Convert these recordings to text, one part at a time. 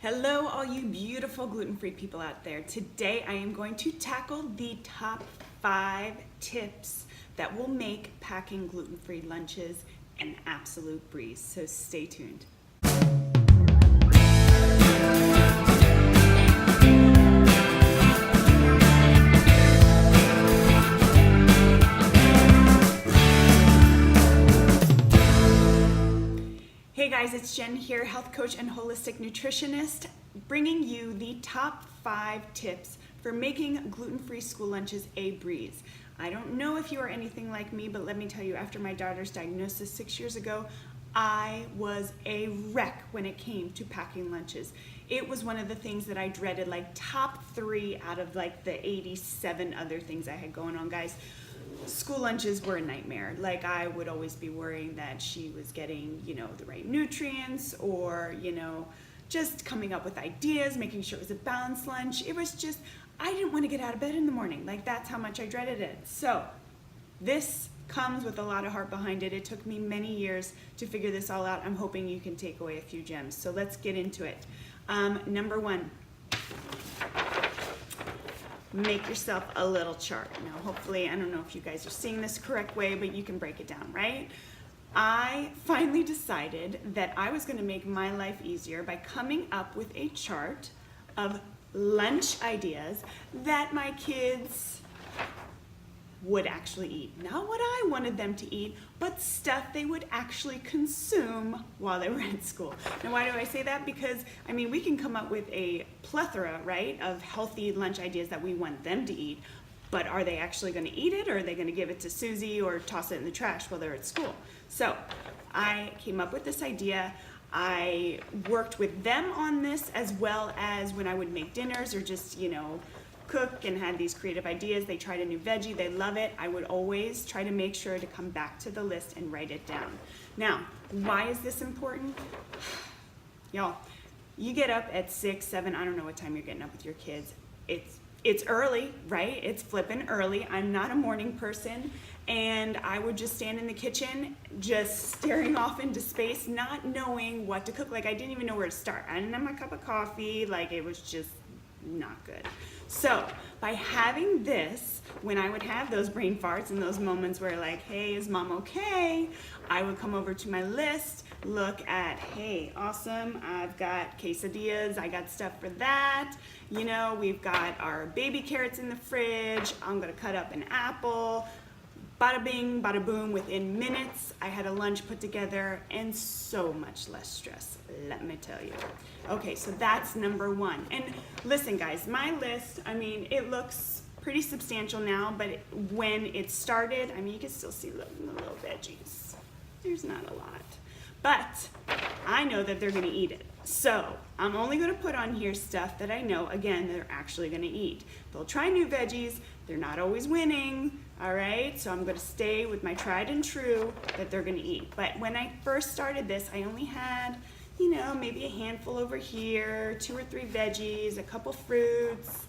Hello, all you beautiful gluten-free people out there. Today I am going to tackle the top 5 tips that will make packing gluten-free lunches an absolute breeze. So stay tuned. Hey guys, it's Jen here, health coach and holistic nutritionist, bringing you the top 5 tips for making gluten-free school lunches a breeze. I don't know if you are anything like me, but let me tell you, after my daughter's diagnosis 6 years ago, I was a wreck when it came to packing lunches. It was one of the things that I dreaded, like top 3 out of like the 87 other things I had going on, guys. School lunches were a nightmare. Like, I would always be worrying that she was getting, the right nutrients, or, just coming up with ideas, making sure it was a balanced lunch. It was just, I didn't want to get out of bed in the morning. Like, that's how much I dreaded it. So this comes with a lot of heart behind it. It took me many years to figure this all out. I'm hoping you can take away a few gems. So let's get into it. Number 1. Make yourself a little chart. Now, hopefully, I don't know if you guys are seeing this correct way, but you can break it down, right? I finally decided that I was going to make my life easier by coming up with a chart of lunch ideas that my kids would actually eat. Not what I wanted them to eat, but stuff they would actually consume while they were in school. Now, why do I say that? Because, we can come up with a plethora, right, of healthy lunch ideas that we want them to eat, but are they actually going to eat it, or are they going to give it to Susie or toss it in the trash while they're at school? So I came up with this idea. I worked with them on this, as well as when I would make dinners or just, cook and had these creative ideas. They tried a new veggie, they love it. I would always try to make sure to come back to the list and write it down. Now, why is this important? Y'all, you get up at 6, 7, I don't know what time you're getting up with your kids. It's early, right? It's flippin' early. I'm not a morning person, and I would just stand in the kitchen, just staring off into space, not knowing what to cook. Like, I didn't even know where to start. I didn't have my cup of coffee. Like, it was just not good. So by having this, when I would have those brain farts and those moments where, like, hey, is mom okay? I would come over to my list, look at, hey, awesome, I've got quesadillas, I got stuff for that. We've got our baby carrots in the fridge. I'm gonna cut up an apple. Bada bing, bada boom, within minutes, I had a lunch put together and so much less stress, let me tell you. Okay, so that's number 1. And listen, guys, my list, it looks pretty substantial now, but when it started, you can still see the little veggies. There's not a lot. But I know that they're gonna eat it. So I'm only gonna put on here stuff that I know, again, they're actually gonna eat. They'll try new veggies, they're not always winning, all right? So I'm gonna stay with my tried and true that they're gonna eat. But when I first started this, I only had, maybe a handful over here, 2 or 3 veggies, a couple fruits.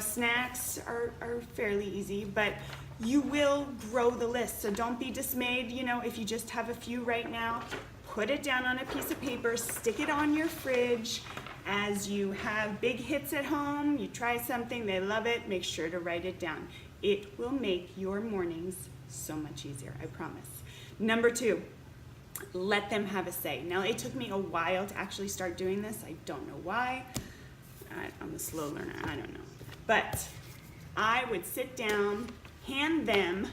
Snacks are fairly easy, but you will grow the list. So don't be dismayed, if you just have a few right now. Put it down on a piece of paper, stick it on your fridge. As you have big hits at home, you try something, they love it, make sure to write it down. It will make your mornings so much easier, I promise. Number 2, let them have a say. Now, it took me a while to actually start doing this. I don't know why. I'm a slow learner, I don't know. But I would sit down, hand them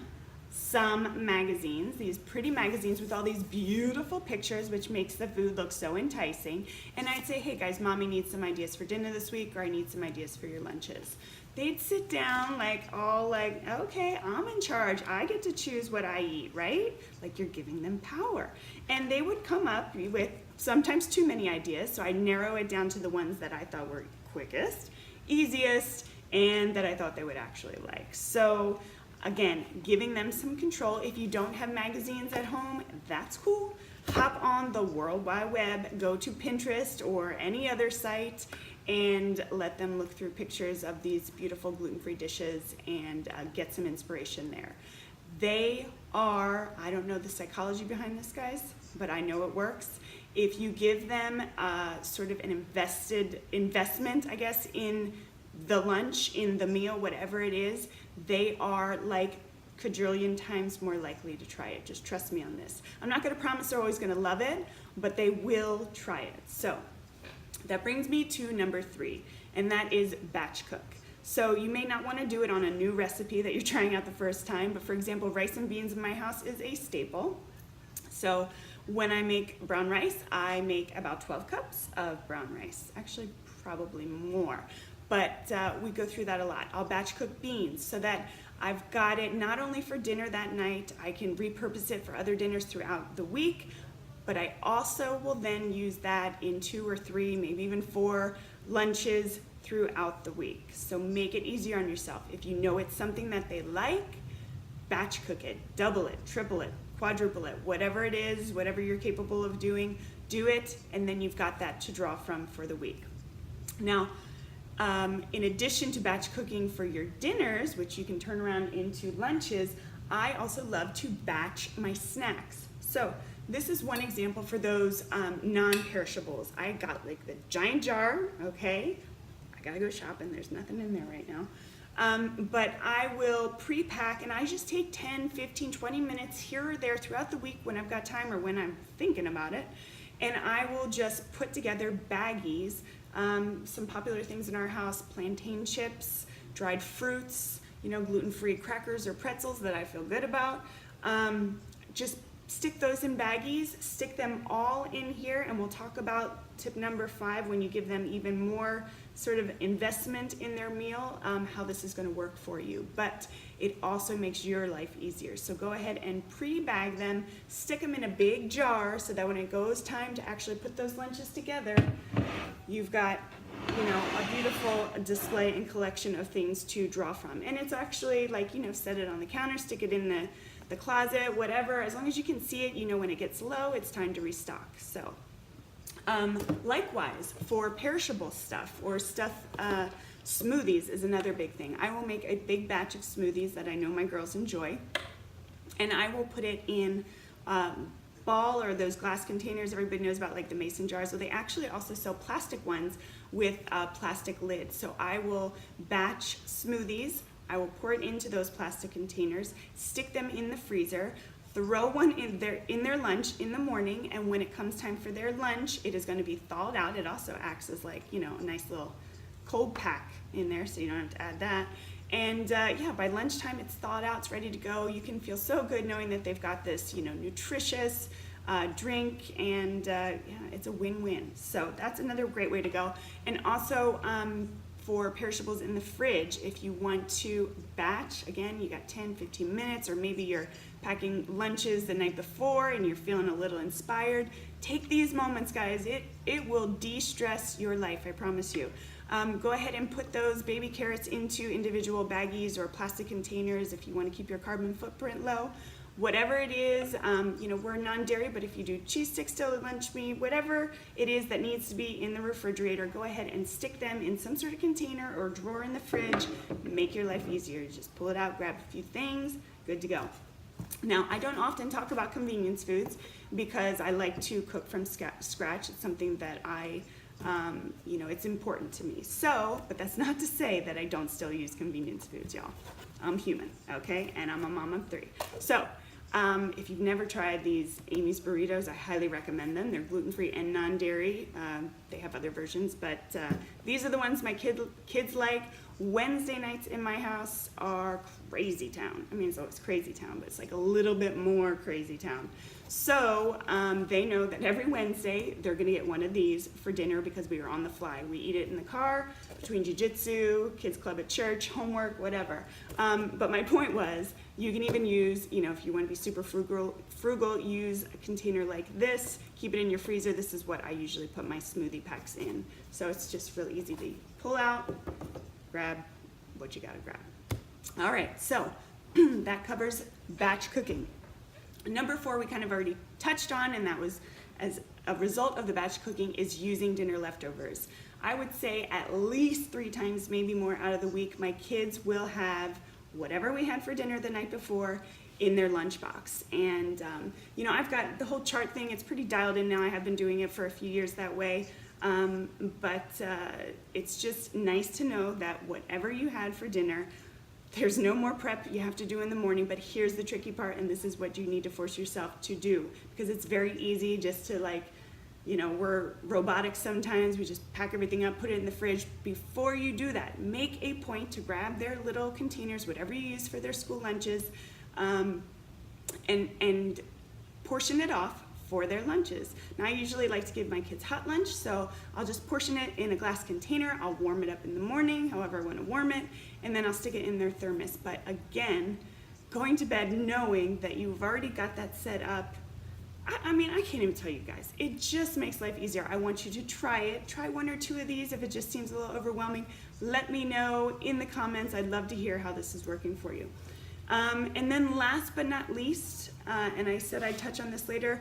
some magazines, these pretty magazines with all these beautiful pictures, which makes the food look so enticing. And I'd say, hey guys, mommy needs some ideas for dinner this week, or I need some ideas for your lunches. They'd sit down okay, I'm in charge. I get to choose what I eat, right? Like, you're giving them power. And they would come up with sometimes too many ideas, so I'd narrow it down to the ones that I thought were quickest, easiest, and that I thought they would actually like. So again, giving them some control. If you don't have magazines at home, that's cool. Hop on the World Wide Web, go to Pinterest or any other site, and let them look through pictures of these beautiful gluten-free dishes and get some inspiration there. They are, I don't know the psychology behind this, guys, but I know it works. If you give them sort of an investment, I guess, in the lunch, in the meal, whatever it is, they are like quadrillion times more likely to try it. Just trust me on this. I'm not going to promise they're always going to love it, but they will try it. So that brings me to number 3, and that is batch cook. So you may not want to do it on a new recipe that you're trying out the first time, but for example, rice and beans in my house is a staple. So when I make brown rice, I make about 12 cups of brown rice, actually probably more, but we go through that a lot. I'll batch cook beans so that I've got it not only for dinner that night, I can repurpose it for other dinners throughout the week, but I also will then use that in 2 or 3, maybe even 4 lunches throughout the week. So make it easier on yourself. If you know it's something that they like, batch cook it, double it, triple it, quadruple it, whatever it is, whatever you're capable of doing, do it, and then you've got that to draw from for the week. Now, in addition to batch cooking for your dinners, which you can turn around into lunches, I also love to batch my snacks. So this is one example for those non-perishables. I got like the giant jar, okay? I gotta go shopping, there's nothing in there right now. But I will pre-pack, and I just take 10, 15, 20 minutes here or there throughout the week when I've got time or when I'm thinking about it, and I will just put together baggies. Some popular things in our house: plantain chips, dried fruits, gluten-free crackers or pretzels that I feel good about. Just stick those in baggies, stick them all in here, and we'll talk about tip number 5 when you give them even more sort of investment in their meal, how this is going to work for you. But it also makes your life easier. So go ahead and pre-bag them, stick them in a big jar so that when it goes time to actually put those lunches together, you've got a beautiful display and collection of things to draw from. And it's actually like, set it on the counter, stick it in the closet, whatever. As long as you can see it, when it gets low, it's time to restock. So likewise, for perishable stuff or stuff, smoothies is another big thing. I will make a big batch of smoothies that I know my girls enjoy, and I will put it in ball or those glass containers everybody knows about, like the mason jars. So they actually also sell plastic ones with plastic lids. So I will batch smoothies, I will pour it into those plastic containers, stick them in the freezer, throw one in their lunch in the morning, and when it comes time for their lunch, it is going to be thawed out. It also acts as like, a nice little cold pack in there, so you don't have to add that. And yeah, by lunchtime it's thawed out, it's ready to go. You can feel so good knowing that they've got this, nutritious drink, and yeah, it's a win-win. So that's another great way to go. And also for perishables in the fridge, if you want to batch, again, you got 10, 15 minutes, or maybe you're packing lunches the night before and you're feeling a little inspired, take these moments, guys. It will de-stress your life, I promise you. Go ahead and put those baby carrots into individual baggies or plastic containers if you want to keep your carbon footprint low. Whatever it is, we're non-dairy, but if you do cheese sticks to lunch meat, whatever it is that needs to be in the refrigerator, go ahead and stick them in some sort of container or drawer in the fridge. Make your life easier. Just pull it out, grab a few things, good to go. Now, I don't often talk about convenience foods because I like to cook from scratch. It's something that it's important to me. So, but that's not to say that I don't still use convenience foods, y'all. I'm human, okay? And I'm a mom of 3. So, if you've never tried these Amy's Burritos, I highly recommend them. They're gluten-free and non-dairy. They have other versions, but these are the ones my kids like. Wednesday nights in my house are crazy town. I mean, it's always crazy town, but it's like a little bit more crazy town. So they know that every Wednesday they're gonna get one of these for dinner because we are on the fly. We eat it in the car, between jiu-jitsu, kids club at church, homework, whatever. But my point was, you can even use, if you want to be super frugal, use a container like this, keep it in your freezer. This is what I usually put my smoothie packs in. So it's just really easy to pull out, grab what you gotta grab. All right, so that covers batch cooking. Number 4 we kind of already touched on, and that was as a result of the batch cooking is using dinner leftovers. I would say at least 3 times, maybe more out of the week, my kids will have whatever we had for dinner the night before in their lunchbox. And you know, I've got the whole chart thing, it's pretty dialed in now. I have been doing it for a few years that way. But it's just nice to know that whatever you had for dinner, there's no more prep you have to do in the morning, but here's the tricky part, and this is what you need to force yourself to do, because it's very easy just to, like, you know, we're robotic sometimes, we just pack everything up, put it in the fridge. Before you do that, make a point to grab their little containers, whatever you use for their school lunches, and portion it off for their lunches. Now, I usually like to give my kids hot lunch, so I'll just portion it in a glass container. I'll warm it up in the morning, however I want to warm it, and then I'll stick it in their thermos. But again, going to bed knowing that you've already got that set up, I mean, I can't even tell you guys. It just makes life easier. I want you to try it. Try one or two of these. If it just seems a little overwhelming, let me know in the comments. I'd love to hear how this is working for you. And then last but not least, and I said I'd touch on this later,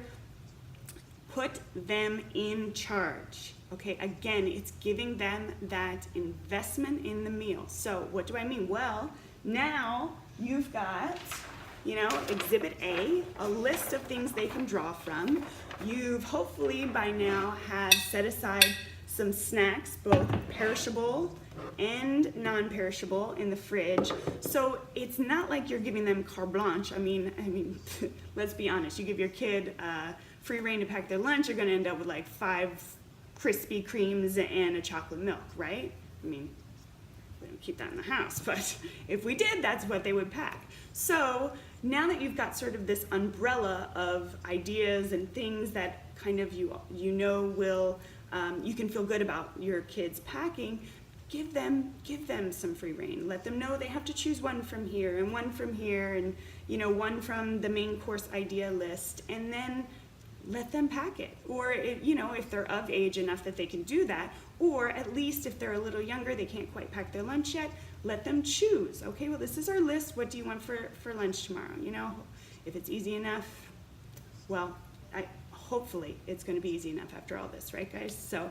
put them in charge. Okay, again, it's giving them that investment in the meal. So what do I mean? Well, now you've got, you know, Exhibit A, a list of things they can draw from. You've hopefully by now have set aside some snacks, both perishable and non-perishable, in the fridge. So it's not like you're giving them carte blanche. I mean, let's be honest. You give your kid free reign to pack their lunch, you're going to end up with like 5 Krispy Kremes and a chocolate milk, right? I mean, we don't keep that in the house, but if we did, that's what they would pack. So now that you've got sort of this umbrella of ideas and things that kind of you know will, you can feel good about your kids packing, give them some free reign. Let them know they have to choose one from here and one from here, and you know, one from the main course idea list, and then let them pack it. Or you know, if they're of age enough that they can do that, or at least if they're a little younger, they can't quite pack their lunch yet, let them choose. Okay, well, this is our list. What do you want for lunch tomorrow? You know, if it's easy enough, well, hopefully it's going to be easy enough after all this, right, guys? So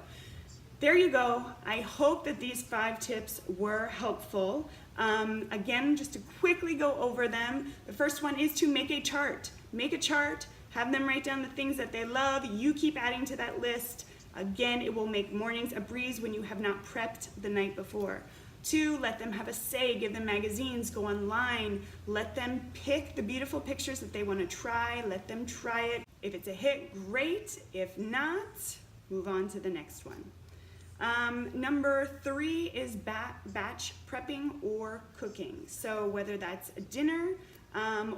there you go. I hope that these 5 tips were helpful. Again, just to quickly go over them, the first one is to make a chart. Make a chart, have them write down the things that they love. You keep adding to that list. Again, it will make mornings a breeze when you have not prepped the night before. 2, let them have a say, give them magazines, go online, let them pick the beautiful pictures that they want to try, let them try it. If it's a hit, great. If not, move on to the next one. Number 3 is batch prepping or cooking. So whether that's a dinner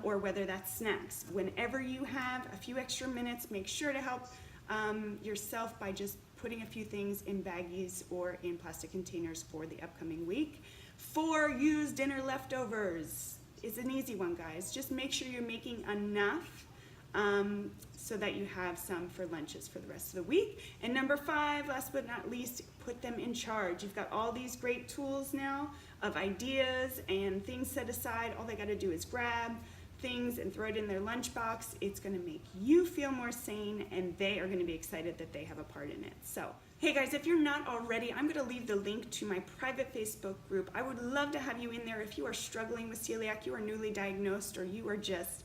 or whether that's snacks, whenever you have a few extra minutes, make sure to help yourself by just putting a few things in baggies or in plastic containers for the upcoming week. 4, use dinner leftovers. It's an easy one, guys. Just make sure you're making enough so that you have some for lunches for the rest of the week. And number 5, last but not least, put them in charge. You've got all these great tools now of ideas and things set aside. All they got to do is grab things and throw it in their lunchbox. It's going to make you feel more sane, and they are going to be excited that they have a part in it. So, hey guys, if you're not already, I'm going to leave the link to my private Facebook group. I would love to have you in there if you are struggling with celiac, you are newly diagnosed, or you are just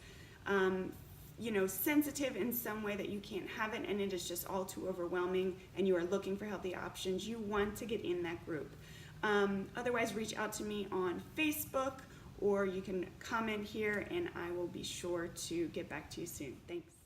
you know, sensitive in some way that you can't have it and it is just all too overwhelming, and you are looking for healthy options. You want to get in that group. Otherwise, reach out to me on Facebook, or you can comment here and I will be sure to get back to you soon. Thanks.